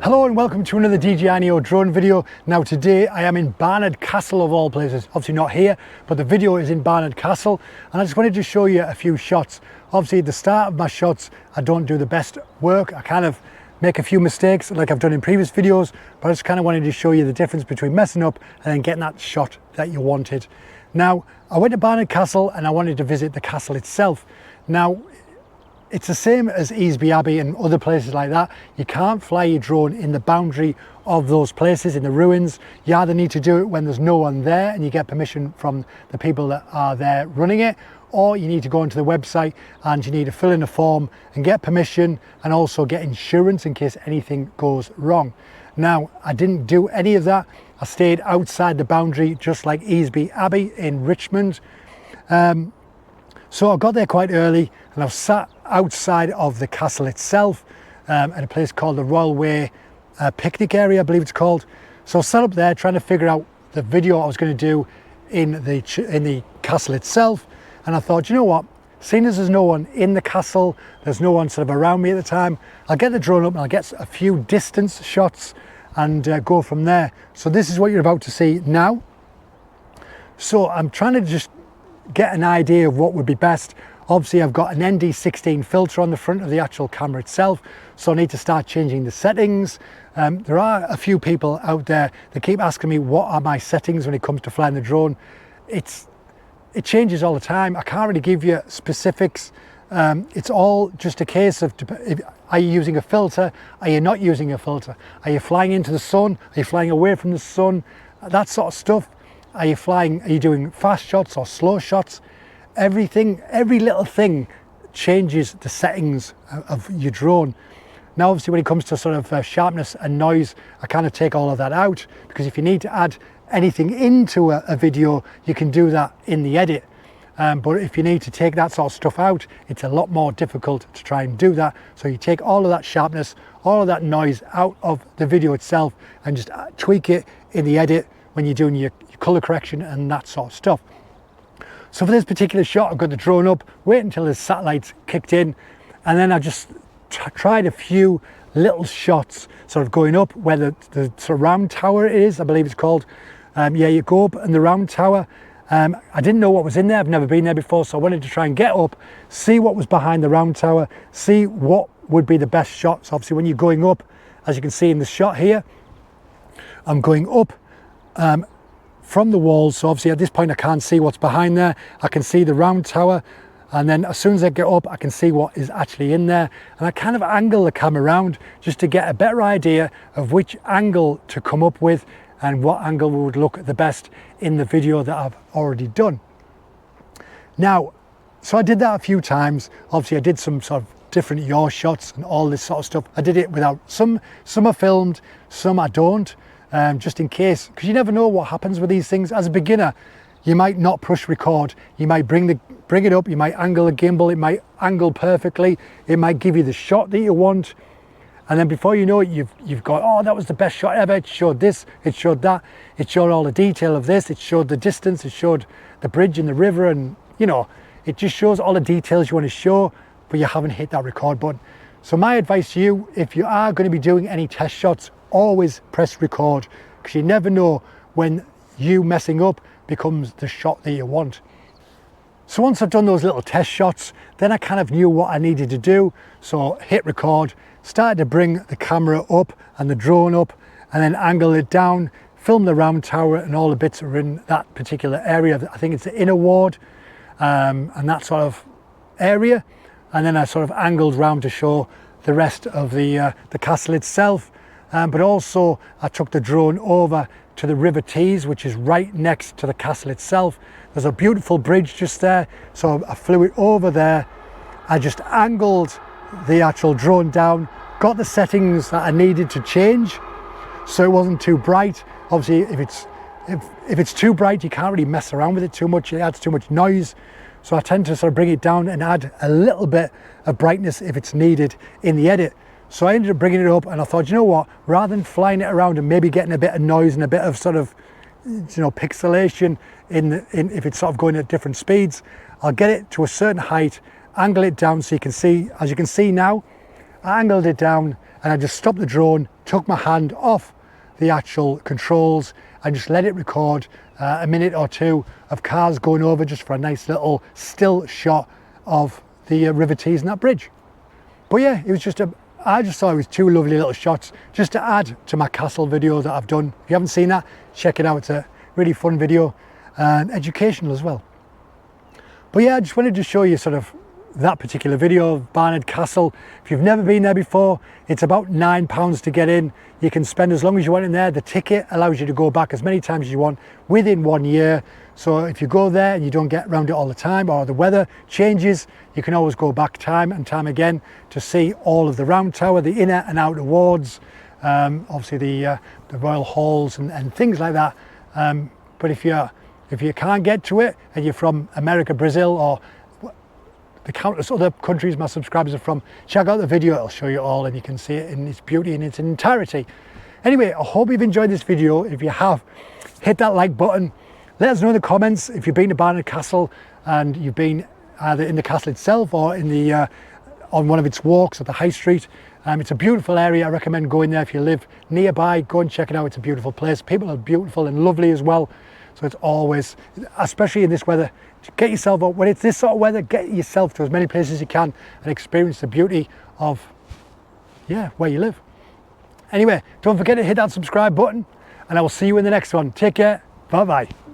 Hello and welcome to another DJI Neo Drone video. Now today I am in Barnard Castle of all places. Obviously not here, but the video is in Barnard Castle, and I just wanted to show you a few shots. Obviously at the start of my shots I don't do the best work. I kind of make a few mistakes like I've done in previous videos, but I just kind of wanted to show you the difference between messing up and then getting that shot that you wanted. Now I went to Barnard Castle and I wanted to visit the castle itself. Now it's the same as Easby Abbey and other places like that. You can't fly your drone in the boundary of those places, in the ruins. You either need to do it when there's no one there and you get permission from the people that are there running it, or you need to go onto the website and you need to fill in a form and get permission and also get insurance in case anything goes wrong. Now, I didn't do any of that. I stayed outside the boundary just like Easby Abbey in Richmond. So I got there quite early and I was sat outside of the castle itself at a place called the Royal Way picnic area, I believe it's called. So I sat up there trying to figure out the video I was going to do in the castle itself, and I thought, you know what, seeing as there's no one in the castle, there's no one sort of around me at the time, I'll get the drone up and I'll get a few distance shots and go from there. So this is what you're about to see now. So I'm trying to just get an idea of what would be best. Obviously I've got an ND16 filter on the front of the actual camera itself, so I need to start changing the settings. There are a few people out there that keep asking me what are my settings when it comes to flying the drone. It changes all the time. I can't really give you specifics. It's all just a case of, are you using a filter? Are you not using a filter? Are you flying into the sun? Are you flying away from the sun? That sort of stuff. Are you doing fast shots or slow shots? Everything, every little thing changes the settings of your drone. Now obviously when it comes to sort of sharpness and noise, I kind of take all of that out, because if you need to add anything into a video, you can do that in the edit. But if you need to take that sort of stuff out, it's a lot more difficult to try and do that. So you take all of that sharpness, all of that noise out of the video itself and just tweak it in the edit when you're doing your color correction and that sort of stuff. So for this particular shot, I've got the drone up, wait until the satellite's kicked in, and then I just tried a few little shots sort of going up where the sort of round tower is, I believe it's called. Yeah, you go up in the round tower. I didn't know what was in there, I've never been there before, so I wanted to try and get up, see what was behind the round tower, see what would be the best shots. Obviously when you're going up, as you can see in the shot here, I'm going up from the walls, so obviously at this point I can't see what's behind there. I can see the round tower, and then as soon as I get up I can see what is actually in there, and I kind of angle the camera around just to get a better idea of which angle to come up with and what angle would look the best in the video that I've already done. Now, so I did that a few times. Obviously I did some sort of different yaw shots and all this sort of stuff. I did it without, some are filmed, some I don't. Just in case, because you never know what happens with these things. As a beginner, you might not push record, you might bring it up, you might angle the gimbal, it might angle perfectly, it might give you the shot that you want, and then before you know it, you've got, oh, that was the best shot ever. It showed this, it showed that, it showed all the detail of this, it showed the distance, it showed the bridge and the river, and you know, it just shows all the details you want to show, but you haven't hit that record button. So my advice to you, if you are going to be doing any test shots, always press record, because you never know when you messing up becomes the shot that you want. So once I've done those little test shots, then I kind of knew what I needed to do. So hit record, started to bring the camera up and the drone up, and then angle it down, film the round tower and all the bits that are in that particular area. I think it's the inner ward and that sort of area. And then I sort of angled round to show the rest of the castle itself. But also I took the drone over to the River Tees, which is right next to the castle itself. There's a beautiful bridge just there, so I flew it over there. I just angled the actual drone down, got the settings that I needed to change so it wasn't too bright. Obviously if it's too bright, you can't really mess around with it too much, it adds too much noise. So I tend to sort of bring it down and add a little bit of brightness if it's needed in the edit. So I ended up bringing it up, and I thought, you know what, rather than flying it around and maybe getting a bit of noise and a bit of sort of, you know, pixelation if it's sort of going at different speeds, I'll get it to a certain height, angle it down so you can see, as you can see now, I angled it down and I just stopped the drone, took my hand off the actual controls and just let it record a minute or two of cars going over, just for a nice little still shot of the River Tees and that bridge. But yeah, it was just I just thought it was two lovely little shots just to add to my castle video that I've done. If you haven't seen that, check it out. It's a really fun video and educational as well. But yeah, I just wanted to show you sort of that particular video of Barnard Castle. If you've never been there before, it's about £9 to get in. You can spend as long as you want in there. The ticket allows you to go back as many times as you want within 1 year. So if you go there and you don't get around it all the time, or the weather changes, you can always go back time and time again to see all of the round tower, the inner and outer wards, obviously the royal halls and things like that. But if you can't get to it and you're from America, Brazil, or the countless other countries my subscribers are from, check out the video. It'll show you all and you can see it in its beauty in its entirety. Anyway, I hope you've enjoyed this video. If you have, hit that like button. Let us know in the comments if you've been to Barnard Castle and you've been either in the castle itself or in the on one of its walks at the high street. It's a beautiful area. I recommend going there if you live nearby. Go and check it out. It's a beautiful place. People are beautiful and lovely as well. So it's always, especially in this weather, get yourself up. When it's this sort of weather, get yourself to as many places as you can and experience the beauty of, yeah, where you live. Anyway, don't forget to hit that subscribe button and I will see you in the next one. Take care. Bye-bye.